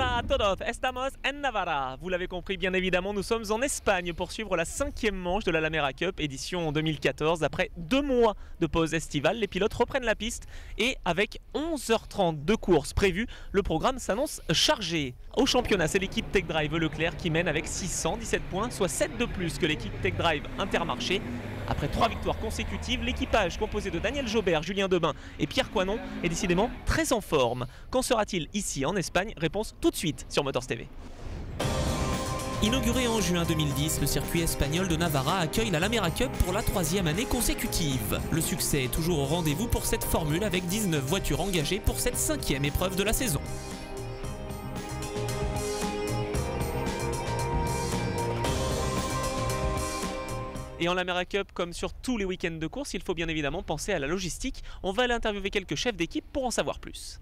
Hola a todos, estamos en Navarra. Vous l'avez compris, bien évidemment, nous sommes en Espagne pour suivre la 5e manche de la Lamera Cup, édition 2014. Après 2 mois de pause estivale, les pilotes reprennent la piste et avec 11h30 de course prévue, le programme s'annonce chargé. Au championnat, c'est l'équipe Tech Drive Leclerc qui mène avec 617 points, soit 7 de plus que l'équipe Tech Drive Intermarché. Après 3 victoires consécutives, l'équipage composé de Daniel Jobert, Julien Debain et Pierre Coinon est décidément très en forme. Qu'en sera-t-il ici en Espagne? Réponse tout de suite sur Motors TV. Inauguré en juin 2010, le circuit espagnol de Navarra accueille la Lamera Cup pour la 3e année consécutive. Le succès est toujours au rendez-vous pour cette formule avec 19 voitures engagées pour cette 5e épreuve de la saison. Et en Lamera Cup, comme sur tous les week-ends de course, il faut bien évidemment penser à la logistique. On va aller interviewer quelques chefs d'équipe pour en savoir plus.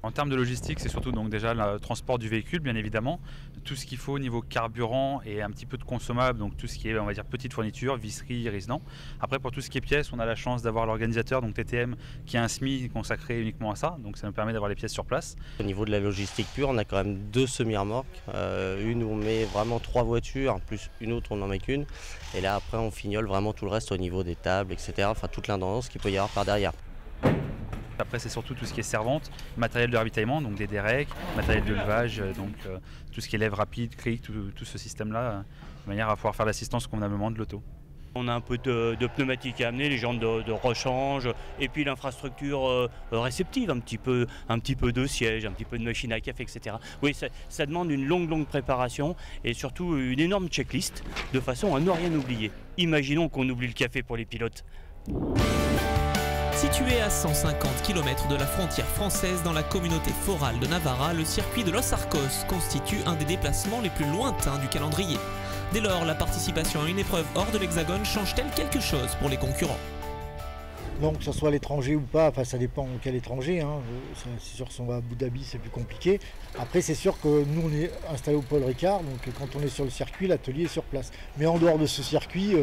En termes de logistique, c'est surtout donc déjà le transport du véhicule, bien évidemment, tout ce qu'il faut au niveau carburant et un petit peu de consommable, donc tout ce qui est, on va dire, petite fourniture, visserie, résident. Après, pour tout ce qui est pièces, on a la chance d'avoir l'organisateur, donc TTM, qui a un SMI consacré uniquement à ça, donc ça nous permet d'avoir les pièces sur place. Au niveau de la logistique pure, on a quand même 2 semi-remorques, une où on met vraiment 3 voitures, plus une autre on n'en met qu'une, et là après on fignole vraiment tout le reste au niveau des tables, etc., enfin toute l'indendance qu'il peut y avoir par derrière. Après, c'est surtout tout ce qui est servante, matériel de ravitaillement, donc des dérecs, matériel de levage, donc tout ce qui est lève rapide, cric, tout ce système-là, de manière à pouvoir faire l'assistance convenablement de l'auto. On a un peu de pneumatique à amener, les jantes de rechange, et puis l'infrastructure réceptive, un petit peu de siège, un petit peu de machine à café, etc. Oui, ça demande une longue préparation et surtout une énorme checklist, de façon à ne rien oublier. Imaginons qu'on oublie le café pour les pilotes. Situé à 150 km de la frontière française dans la communauté forale de Navarra, le circuit de Los Arcos constitue un des déplacements les plus lointains du calendrier. Dès lors, la participation à une épreuve hors de l'Hexagone change-t-elle quelque chose pour les concurrents? Non, que ce soit à l'étranger ou pas, enfin, ça dépend quel étranger. Hein. C'est sûr que si on va à Abu Dhabi, c'est plus compliqué. Après, c'est sûr que nous, on est installé au Paul Ricard, donc quand on est sur le circuit, l'atelier est sur place. Mais en dehors de ce circuit,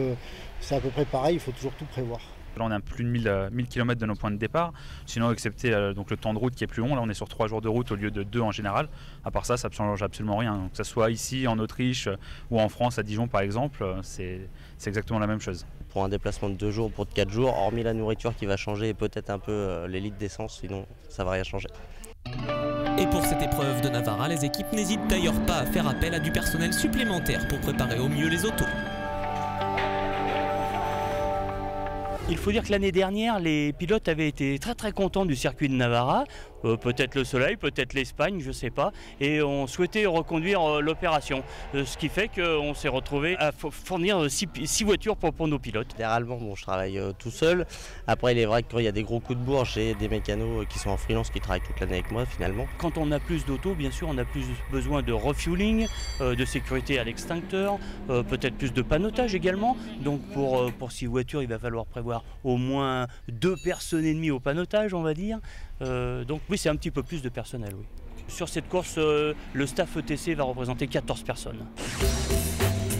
c'est à peu près pareil, il faut toujours tout prévoir. Là, on a plus de 1000 km de nos points de départ. Sinon, excepté donc le temps de route qui est plus long, là on est sur 3 jours de route au lieu de 2 en général. À part ça, ça ne change absolument rien. Donc, que ce soit ici, en Autriche ou en France, à Dijon par exemple, c'est exactement la même chose. Pour un déplacement de 2 jours, pour 4 jours, hormis la nourriture qui va changer et peut-être un peu les litres d'essence, sinon ça ne va rien changer. Et pour cette épreuve de Navarra, les équipes n'hésitent d'ailleurs pas à faire appel à du personnel supplémentaire pour préparer au mieux les autos. Il faut dire que l'année dernière, les pilotes avaient été très contents du circuit de Navarra, peut-être le soleil, peut-être l'Espagne, je ne sais pas, et on souhaitait reconduire l'opération, ce qui fait qu'on s'est retrouvé à fournir 6 voitures pour nos pilotes. Généralement, bon, je travaille tout seul. Après, il est vrai que quand il y a des gros coups de bourre, j'ai des mécanos qui sont en freelance qui travaillent toute l'année avec moi finalement. Quand on a plus d'autos, bien sûr, on a plus besoin de refueling, de sécurité à l'extincteur, peut-être plus de panotage également. Donc pour 6 voitures, il va falloir prévoir au moins 2 personnes et demie au panotage, on va dire. Donc oui, c'est un petit peu plus de personnel, oui. Sur cette course, le staff ETC va représenter 14 personnes.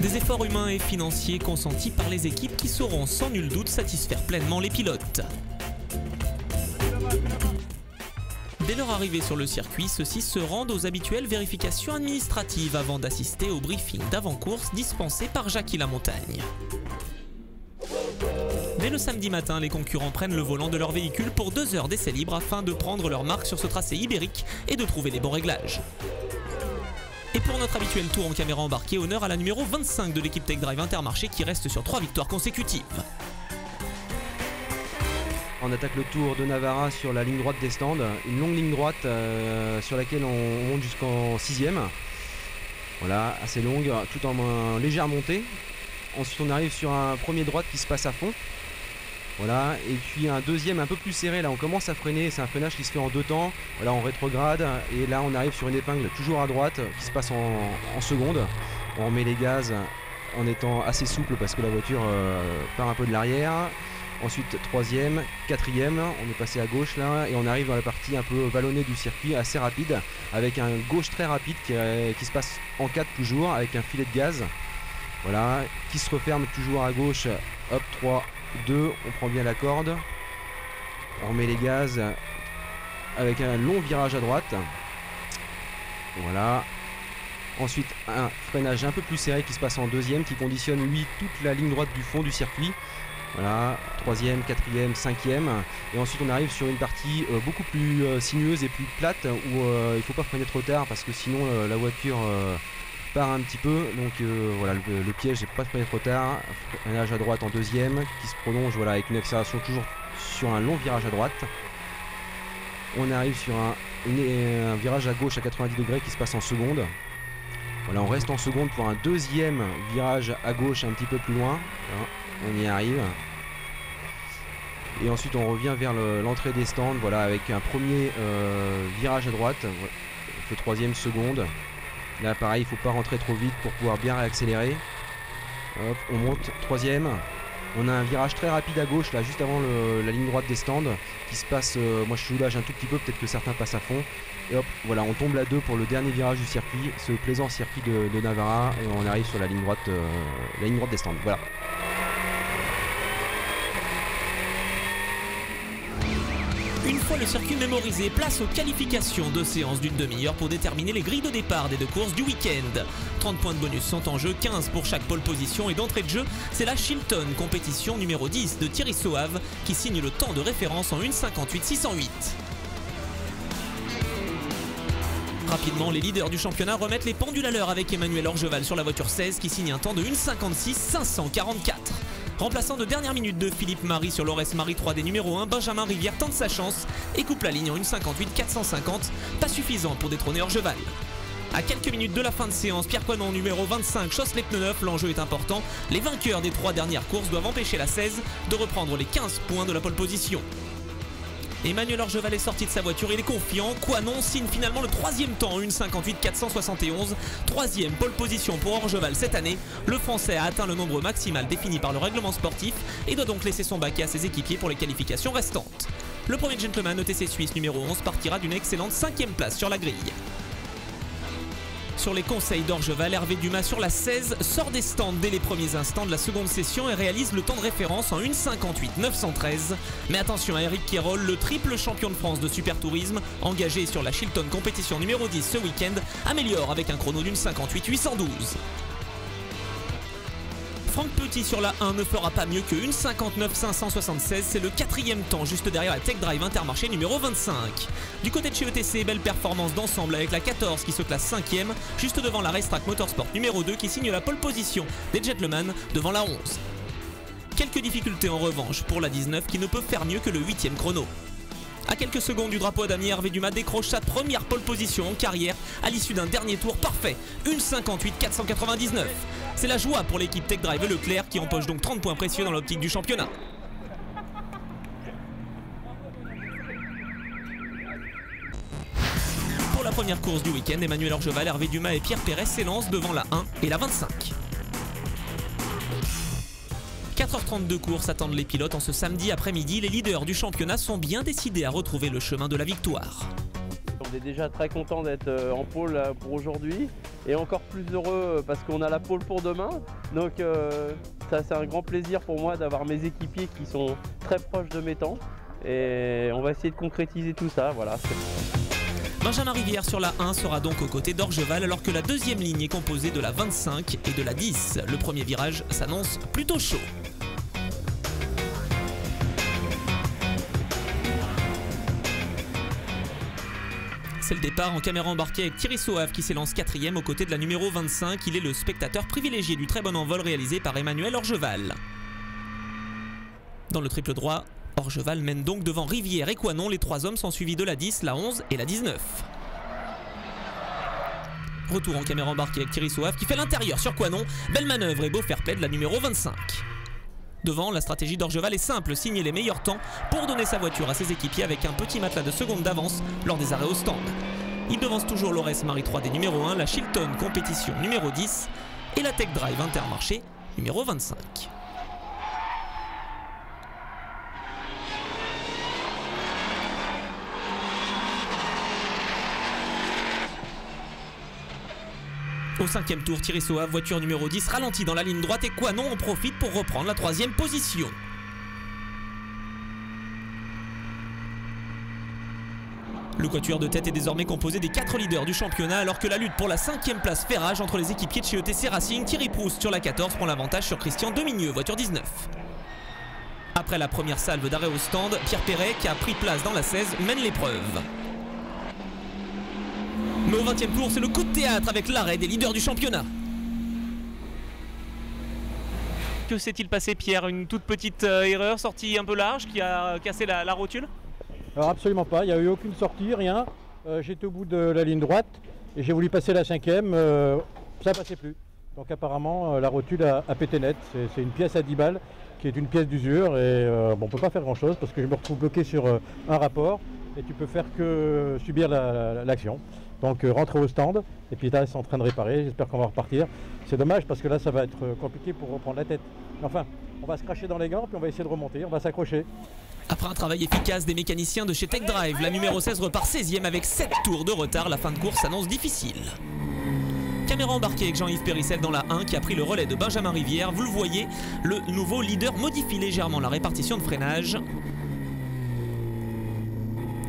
Des efforts humains et financiers consentis par les équipes qui sauront sans nul doute satisfaire pleinement les pilotes. Dès leur arrivée sur le circuit, ceux-ci se rendent aux habituelles vérifications administratives avant d'assister au briefing d'avant-course dispensé par Jackie Lamontagne. Dès le samedi matin, les concurrents prennent le volant de leur véhicule pour 2 heures d'essai libre afin de prendre leur marque sur ce tracé ibérique et de trouver les bons réglages. Et pour notre habituel tour en caméra embarquée, honneur à la numéro 25 de l'équipe Tech Drive Intermarché qui reste sur 3 victoires consécutives. On attaque le tour de Navarra sur la ligne droite des stands, une longue ligne droite sur laquelle on monte jusqu'en 6e. Voilà, assez longue, tout en légère montée. Ensuite on arrive sur un premier droite qui se passe à fond. Voilà, et puis un deuxième un peu plus serré, là on commence à freiner, c'est un freinage qui se fait en 2 temps. Voilà, on rétrograde et là on arrive sur une épingle toujours à droite qui se passe en seconde. On met les gaz en étant assez souple parce que la voiture part un peu de l'arrière. Ensuite 3e, 4e, on est passé à gauche là et on arrive dans la partie un peu vallonnée du circuit, assez rapide, avec un gauche très rapide qui se passe en 4 toujours, avec un filet de gaz. Voilà, qui se referme toujours à gauche, hop, 3, 2, on prend bien la corde, on remet les gaz avec un long virage à droite. Voilà. Ensuite, un freinage un peu plus serré qui se passe en deuxième, qui conditionne lui toute la ligne droite du fond du circuit. Voilà, troisième, quatrième, cinquième. Et ensuite on arrive sur une partie beaucoup plus sinueuse et plus plate où il ne faut pas freiner trop tard parce que sinon la voiture part un petit peu. Donc voilà, le piège c'est pas de freiner trop tard. Freinage à droite en deuxième qui se prolonge voilà, avec une accélération toujours sur un long virage à droite. On arrive sur un virage à gauche à 90 degrés qui se passe en seconde. Voilà, on reste en seconde pour un deuxième virage à gauche un petit peu plus loin. Voilà. On y arrive. Et ensuite on revient vers l'entrée des stands, voilà, avec un premier virage à droite. On fait troisième seconde. Là pareil, il ne faut pas rentrer trop vite pour pouvoir bien réaccélérer. Hop, on monte troisième. On a un virage très rapide à gauche là juste avant la ligne droite des stands qui se passe, moi je soulage un tout petit peu, peut-être que certains passent à fond. Et hop, voilà, on tombe là 2 pour le dernier virage du circuit, ce plaisant circuit de Navarra, et on arrive sur la ligne droite des stands. Voilà. Une fois le circuit mémorisé, place aux qualifications, 2 séances d'une demi-heure pour déterminer les grilles de départ des 2 courses du week-end. 30 points de bonus sont en jeu, 15 pour chaque pole position, et d'entrée de jeu, c'est la Chilton compétition numéro 10 de Thierry Soave qui signe le temps de référence en 1:58.608. Rapidement, les leaders du championnat remettent les pendules à l'heure avec Emmanuel Orgeval sur la voiture 16 qui signe un temps de 1:56.544. Remplaçant de dernière minute de Philippe Marie sur l'Ores Marie 3D numéro 1, Benjamin Rivière tente sa chance et coupe la ligne en 1:58.450, pas suffisant pour détrôner Orgeval. À quelques minutes de la fin de séance, Pierre Coinon numéro 25 chausse les pneus neufs, l'enjeu est important. Les vainqueurs des 3 dernières courses doivent empêcher la 16 de reprendre les 15 points de la pole position. Emmanuel Orgeval est sorti de sa voiture, il est confiant. Coinon signe finalement le 3e temps en 1:58.471. 3e pole position pour Orgeval cette année. Le Français a atteint le nombre maximal défini par le règlement sportif et doit donc laisser son baquet à ses équipiers pour les qualifications restantes. Le premier gentleman ETC Suisse numéro 11 partira d'une excellente 5e place sur la grille. Sur les conseils d'Orgeval, Hervé Dumas sur la 16 sort des stands dès les premiers instants de la seconde session et réalise le temps de référence en 1:58.913. Mais attention à Eric Quérol, le triple champion de France de super tourisme, engagé sur la Chilton compétition numéro 10 ce week-end, améliore avec un chrono d'1:58.812. Franck Petit sur la 1 ne fera pas mieux que 1:59.576, c'est le 4e temps juste derrière la Tech Drive Intermarché numéro 25. Du côté de chez ETC, belle performance d'ensemble avec la 14 qui se classe 5e, juste devant la Racetrack Motorsport numéro 2 qui signe la pole position des Gentlemen devant la 11. Quelques difficultés en revanche pour la 19 qui ne peut faire mieux que le 8e chrono. À quelques secondes du drapeau à damier, Hervé Dumas décroche sa première pole position en carrière à l'issue d'un dernier tour parfait, 1:58.499. C'est la joie pour l'équipe Tech Drive Leclerc qui empoche donc 30 points précieux dans l'optique du championnat. Pour la première course du week-end, Emmanuel Orgeval, Hervé Dumas et Pierre Perez s'élancent devant la 1 et la 25. 4h30 de course attendent les pilotes en ce samedi après-midi. Les leaders du championnat sont bien décidés à retrouver le chemin de la victoire. On est déjà très content d'être en pole pour aujourd'hui et encore plus heureux parce qu'on a la pole pour demain. Donc ça c'est un grand plaisir pour moi d'avoir mes équipiers qui sont très proches de mes temps et on va essayer de concrétiser tout ça. Voilà. Benjamin Rivière sur la 1 sera donc aux côtés d'Orgeval alors que la deuxième ligne est composée de la 25 et de la 10. Le premier virage s'annonce plutôt chaud. C'est le départ en caméra embarquée avec Thierry Soave qui s'élance 4e aux côtés de la numéro 25. Il est le spectateur privilégié du très bon envol réalisé par Emmanuel Orgeval. Dans le triple droit, Orgeval mène donc devant Rivière et Coinon. Les 3 hommes sont suivis de la 10, la 11 et la 19. Retour en caméra embarquée avec Thierry Soave qui fait l'intérieur sur Coinon. Belle manœuvre et beau fair play de la numéro 25. Devant, la stratégie d'Orgeval est simple, signer les meilleurs temps pour donner sa voiture à ses équipiers avec un petit matelas de seconde d'avance lors des arrêts au stand. Il devance toujours l'Ores Marie 3D numéro 1, la Chilton compétition numéro 10 et la Tech Drive Intermarché numéro 25. Au 5e tour, Thierry Soave, voiture numéro 10, ralentit dans la ligne droite et Coinon en profite pour reprendre la 3e position. Le quatuor de tête est désormais composé des 4 leaders du championnat, alors que la lutte pour la 5e place fait rage entre les équipiers de chez ETC Racing. Thierry Proust sur la 14 prend l'avantage sur Christian Demigneux, voiture 19. Après la première salve d'arrêt au stand, Pierre Perret, qui a pris place dans la 16, mène l'épreuve. Mais au 20e tour, c'est le coup de théâtre avec l'arrêt des leaders du championnat. Que s'est-il passé, Pierre? Une toute petite erreur, sortie un peu large, qui a cassé la rotule? Alors absolument pas, il n'y a eu aucune sortie, rien. J'étais au bout de la ligne droite et j'ai voulu passer la 5e, ça ne passait plus. Donc apparemment la rotule a pété net, c'est une pièce à 10 balles qui est une pièce d'usure et bon, on ne peut pas faire grand chose parce que je me retrouve bloqué sur un rapport et tu peux faire que subir l'action. Donc rentrer au stand et puis là c'est en train de réparer, j'espère qu'on va repartir. C'est dommage parce que là ça va être compliqué pour reprendre la tête. Enfin, on va se cracher dans les gants puis on va essayer de remonter, on va s'accrocher. Après un travail efficace des mécaniciens de chez Tech Drive, la numéro 16 repart 16e avec 7 tours de retard. La fin de course s'annonce difficile. Caméra embarquée avec Jean-Yves Périssel dans la 1 qui a pris le relais de Benjamin Rivière. Vous le voyez, le nouveau leader modifie légèrement la répartition de freinage.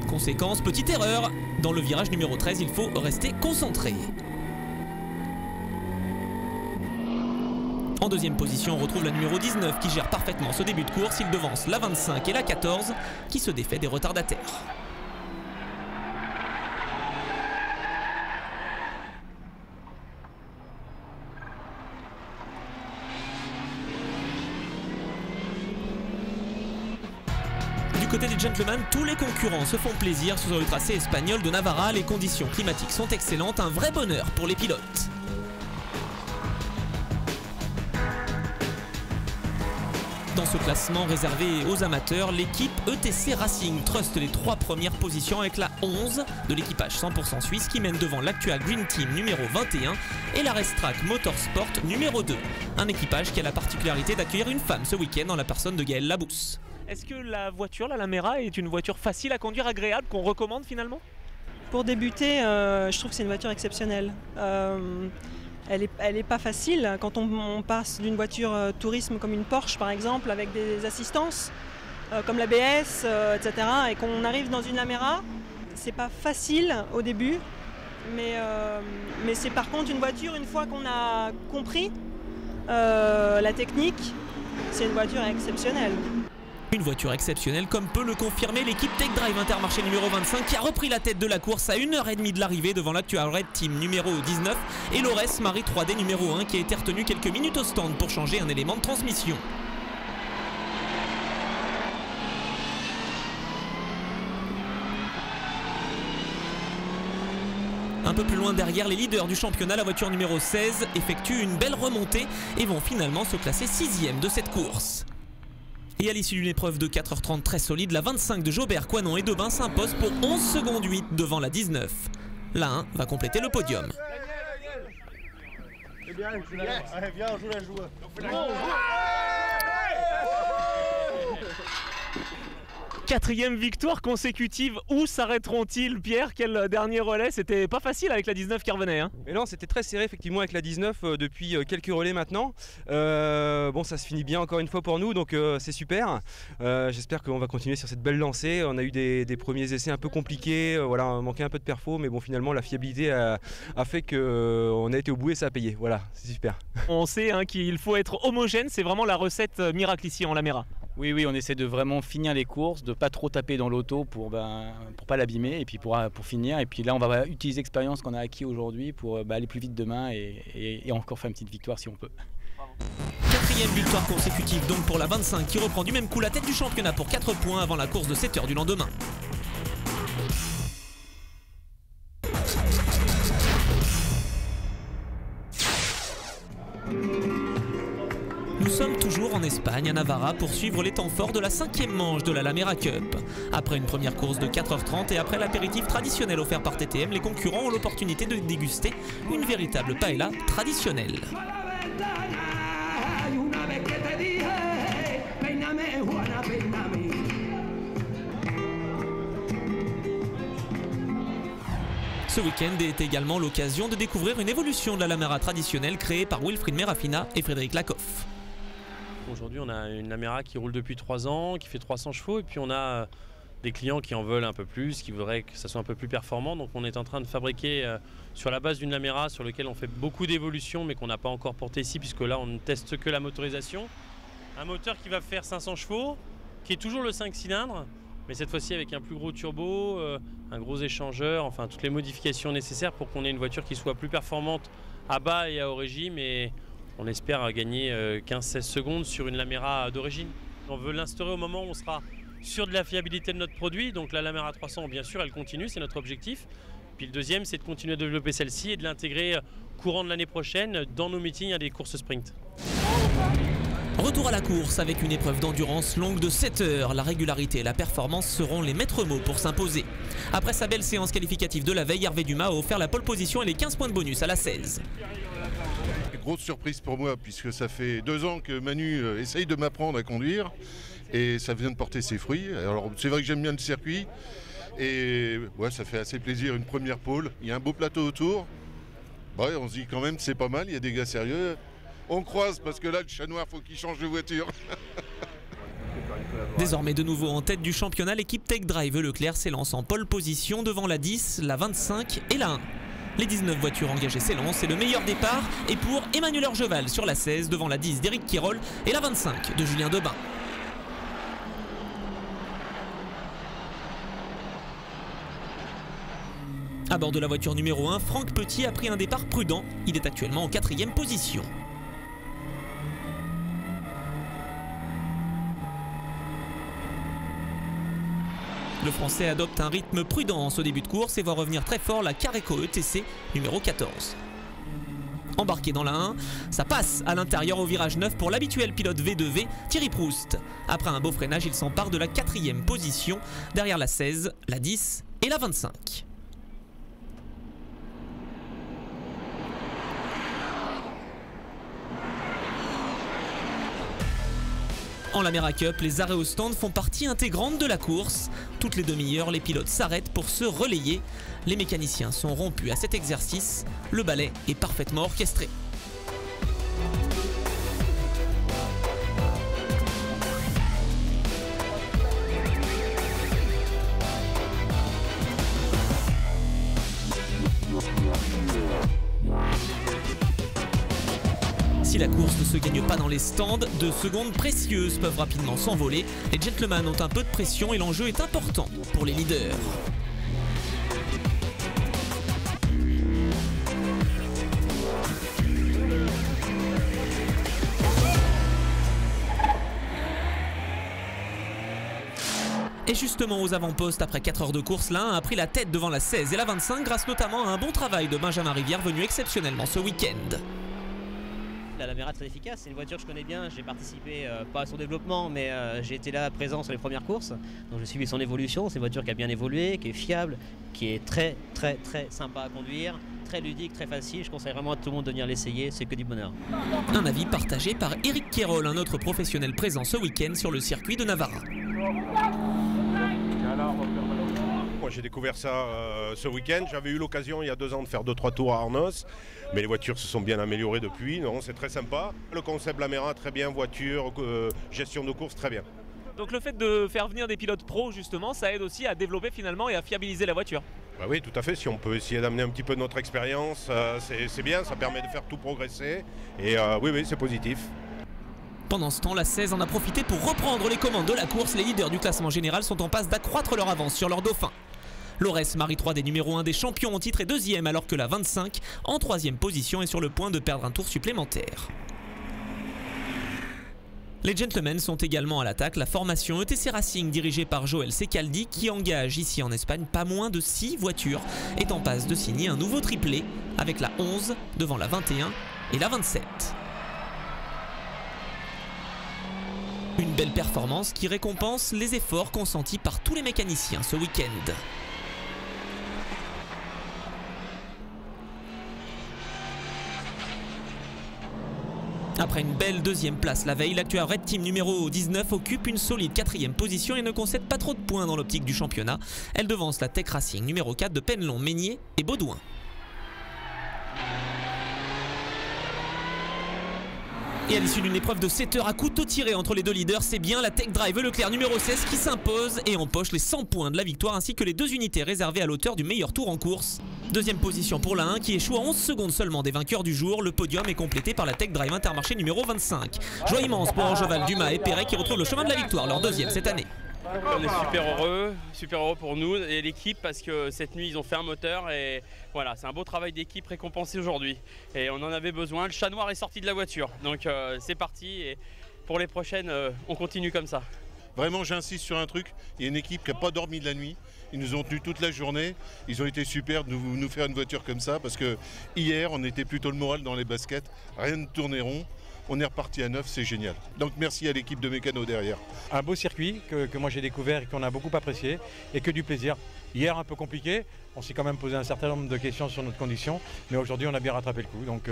Conséquence, petite erreur. Dans le virage numéro 13, il faut rester concentré. En deuxième position, on retrouve la numéro 19 qui gère parfaitement ce début de course. Il devance la 25 et la 14 qui se défait des retardataires. Du côté des gentlemen, tous les concurrents se font plaisir sur le tracé espagnol de Navarra. Les conditions climatiques sont excellentes, un vrai bonheur pour les pilotes. Dans ce classement réservé aux amateurs, l'équipe ETC Racing truste les 3 premières positions avec la 11 de l'équipage 100% suisse qui mène devant l'Actua Green Team numéro 21 et la Racetrack Motorsport numéro 2. Un équipage qui a la particularité d'accueillir une femme ce week-end dans la personne de Gaëlle Labousse. Est-ce que la voiture, la Lamera, est une voiture facile à conduire, agréable, qu'on recommande finalement? Pour débuter, je trouve que c'est une voiture exceptionnelle. Elle est pas facile quand on passe d'une voiture tourisme comme une Porsche par exemple avec des assistances comme l'ABS, etc. et qu'on arrive dans une Lamera. C'est pas facile au début, mais c'est par contre une voiture, une fois qu'on a compris la technique, c'est une voiture exceptionnelle. Une voiture exceptionnelle comme peut le confirmer l'équipe Tech Drive Intermarché numéro 25 qui a repris la tête de la course à 1h30 de l'arrivée devant l'Actua Red Team numéro 19 et l'Ores Marie 3D numéro 1 qui a été retenu quelques minutes au stand pour changer un élément de transmission. Un peu plus loin derrière les leaders du championnat, la voiture numéro 16 effectue une belle remontée et vont finalement se classer 6e de cette course. Et à l'issue d'une épreuve de 4h30 très solide, la 25 de Jobert, Coinon et Debain s'impose pour 11 secondes 8 devant la 19. La 1 va compléter le podium. Quatrième victoire consécutive, où s'arrêteront-ils, Pierre? Quel dernier relais? C'était pas facile avec la 19 qui revenait. Hein. Mais non, c'était très serré effectivement avec la 19 depuis quelques relais maintenant. Bon, ça se finit bien encore une fois pour nous, donc c'est super. J'espère qu'on va continuer sur cette belle lancée. On a eu des premiers essais un peu compliqués, voilà, on manquait un peu de perfo, mais bon, finalement la fiabilité a fait qu'on a été au bout et ça a payé. Voilà, c'est super. On sait hein, qu'il faut être homogène, c'est vraiment la recette miracle ici en Lamera. Oui, on essaie de vraiment finir les courses, de pas trop taper dans l'auto pour pas l'abîmer et puis pour finir. Et puis là, on va utiliser l'expérience qu'on a acquis aujourd'hui pour aller plus vite demain et encore faire une petite victoire si on peut. Quatrième victoire consécutive donc pour la 25 qui reprend du même coup la tête du championnat pour 4 points avant la course de 7h du lendemain. Nous sommes toujours en Espagne, à Navarra, pour suivre les temps forts de la 5e manche de la Lamera Cup. Après une première course de 4h30 et après l'apéritif traditionnel offert par TTM, les concurrents ont l'opportunité de déguster une véritable paella traditionnelle. Ce week-end est également l'occasion de découvrir une évolution de la Lamera traditionnelle créée par Wilfried Merafina et Frédéric Lacoff. Aujourd'hui, on a une Lamera qui roule depuis 3 ans, qui fait 300 chevaux, et puis on a des clients qui en veulent un peu plus, qui voudraient que ça soit un peu plus performant. Donc on est en train de fabriquer sur la base d'une Lamera sur lequel on fait beaucoup d'évolutions mais qu'on n'a pas encore porté ici puisque là on ne teste que la motorisation. Un moteur qui va faire 500 chevaux, qui est toujours le 5 cylindres, mais cette fois-ci avec un plus gros turbo, un gros échangeur, enfin toutes les modifications nécessaires pour qu'on ait une voiture qui soit plus performante à bas et à haut régime, et on espère gagner 15-16 secondes sur une Lamera d'origine. On veut l'instaurer au moment où on sera sûr de la fiabilité de notre produit, donc la Lamera 300 bien sûr elle continue, c'est notre objectif. Puis le deuxième c'est de continuer à développer celle-ci et de l'intégrer courant de l'année prochaine dans nos meetings à des courses sprint. Retour à la course avec une épreuve d'endurance longue de 7 heures. La régularité et la performance seront les maîtres mots pour s'imposer. Après sa belle séance qualificative de la veille, Hervé Dumas a offert la pole position et les 15 points de bonus à la 16. Grosse surprise pour moi puisque ça fait 2 ans que Manu essaye de m'apprendre à conduire et ça vient de porter ses fruits. Alors c'est vrai que j'aime bien le circuit et ouais, ça fait assez plaisir, une première pole. Il y a un beau plateau autour. Ouais, on se dit quand même c'est pas mal, il y a des gars sérieux. On croise parce que là le chat noir faut qu'il change de voiture. Désormais de nouveau en tête du championnat, l'équipe Tech Drive Leclerc s'élance en pole position devant la 10, la 25 et la 1. Les 19 voitures engagées s'élancent et le meilleur départ est pour Emmanuel Orgeval sur la 16 devant la 10 d'Éric Quirol et la 25 de Julien Debain. À bord de la voiture numéro 1, Franck Petit a pris un départ prudent. Il est actuellement en 4e position. Le Français adopte un rythme prudent en ce début de course et voit revenir très fort la Careco ETC numéro 14. Embarqué dans la 1, ça passe à l'intérieur au virage 9 pour l'habituel pilote V2V, Thierry Proust. Après un beau freinage, il s'empare de la 4e position, derrière la 16, la 10 et la 25. En Lamera Cup, les arrêts au stand font partie intégrante de la course. Toutes les demi-heures, les pilotes s'arrêtent pour se relayer. Les mécaniciens sont rompus à cet exercice. Le ballet est parfaitement orchestré. Si la course ne se gagne pas dans les stands, 2 secondes précieuses peuvent rapidement s'envoler. Les gentlemen ont un peu de pression et l'enjeu est important pour les leaders. Et justement aux avant-postes, après 4 heures de course, la 1 a pris la tête devant la 16 et la 25 grâce notamment à un bon travail de Benjamin Rivière venu exceptionnellement ce week-end. La Lamera est très efficace, c'est une voiture que je connais bien, j'ai participé pas à son développement mais j'ai été là présent sur les premières courses, donc j'ai suivi son évolution. C'est une voiture qui a bien évolué, qui est fiable, qui est très sympa à conduire, très ludique, très facile. Je conseille vraiment à tout le monde de venir l'essayer, c'est que du bonheur. Un avis partagé par Éric Quirol, un autre professionnel présent ce week-end sur le circuit de Navarra. Moi j'ai découvert ça ce week-end, j'avais eu l'occasion il y a 2 ans de faire 2-3 tours à Arnos, mais les voitures se sont bien améliorées depuis, non, c'est très sympa. Le concept Lamera très bien, voiture, gestion de course très bien. Donc le fait de faire venir des pilotes pros justement, ça aide aussi à développer finalement et à fiabiliser la voiture. Bah oui, tout à fait, si on peut essayer d'amener un petit peu notre expérience, c'est bien, ça permet de faire tout progresser, et oui, c'est positif. Pendant ce temps, la 16 en a profité pour reprendre les commandes de la course. Les leaders du classement général sont en passe d'accroître leur avance sur leur dauphin. Laurès Marie 3 des numéros 1 des champions en titre est 2e alors que la 25 en 3e position est sur le point de perdre un tour supplémentaire. Les gentlemen sont également à l'attaque. La formation ETC Racing dirigée par Joël Secaldi qui engage ici en Espagne pas moins de 6 voitures est en passe de signer un nouveau triplé avec la 11 devant la 21 et la 27. Une belle performance qui récompense les efforts consentis par tous les mécaniciens ce week-end. Après une belle 2e place la veille, l'actuel Red Team numéro 19 occupe une solide 4e position et ne concède pas trop de points dans l'optique du championnat. Elle devance la Tech Racing numéro 4 de Penelon, Meignier et Baudouin. Et à l'issue d'une épreuve de 7 heures à couteau tiré entre les deux leaders, c'est bien la Tech Drive Leclerc numéro 16 qui s'impose et empoche les 100 points de la victoire ainsi que les 2 unités réservées à l'auteur du meilleur tour en course. Deuxième position pour la 1 qui échoue à 11 secondes seulement des vainqueurs du jour. Le podium est complété par la Tech Drive Intermarché numéro 25. Joie immense pour Orgeval, Dumas et Perret qui retrouvent le chemin de la victoire, leur deuxième cette année. On est super heureux pour nous et l'équipe parce que cette nuit ils ont fait un moteur et voilà, c'est un beau travail d'équipe récompensé aujourd'hui et on en avait besoin. Le chat noir est sorti de la voiture, donc c'est parti et pour les prochaines on continue comme ça. Vraiment j'insiste sur un truc, il y a une équipe qui n'a pas dormi de la nuit, ils nous ont tenus toute la journée, ils ont été super de nous faire une voiture comme ça parce que hier on était plutôt le moral dans les baskets, rien ne tournait rond. On est reparti à 9, c'est génial. Donc merci à l'équipe de mécano derrière. Un beau circuit que moi j'ai découvert et qu'on a beaucoup apprécié et que du plaisir. Hier un peu compliqué, on s'est quand même posé un certain nombre de questions sur notre condition, mais aujourd'hui on a bien rattrapé le coup, donc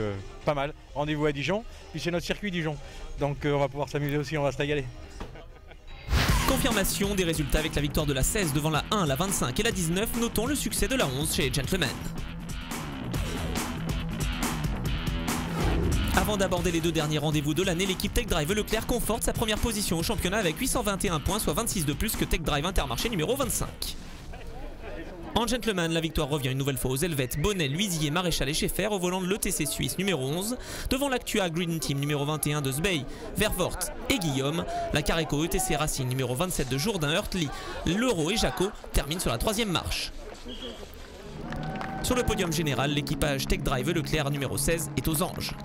pas mal. Rendez-vous à Dijon, puis c'est notre circuit Dijon, donc on va pouvoir s'amuser aussi, on va se régaler. Confirmation des résultats avec la victoire de la 16 devant la 1, la 25 et la 19. Notons le succès de la 11 chez Gentleman. Avant d'aborder les 2 derniers rendez-vous de l'année, l'équipe Tech Drive Leclerc conforte sa première position au championnat avec 821 points, soit 26 de plus que Tech Drive Intermarché numéro 25. En Gentleman, la victoire revient une nouvelle fois aux Helvètes, Bonnet, Luisier, Maréchal et Schaeffer au volant de l'ETC Suisse numéro 11, devant l'Actua Green Team numéro 21 de Sbey, Vervoort et Guillaume. La Careco ETC Racing numéro 27 de Jourdain, Hurtley, Leroux et Jaco terminent sur la 3e marche. Sur le podium général, l'équipage Tech Drive Leclerc numéro 16 est aux anges.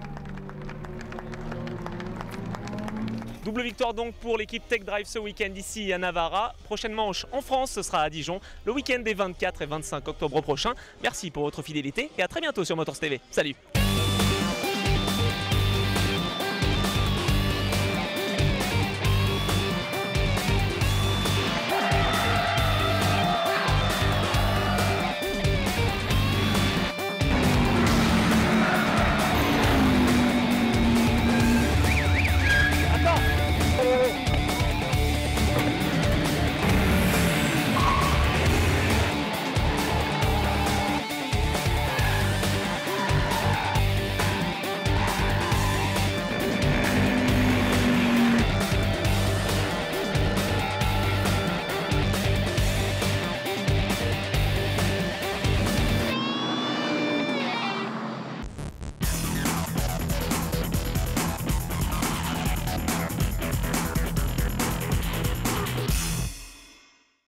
Double victoire donc pour l'équipe Tech Drive ce week-end ici à Navarra. Prochaine manche en France, ce sera à Dijon, le week-end des 24 et 25 octobre prochains. Merci pour votre fidélité et à très bientôt sur Motors TV. Salut!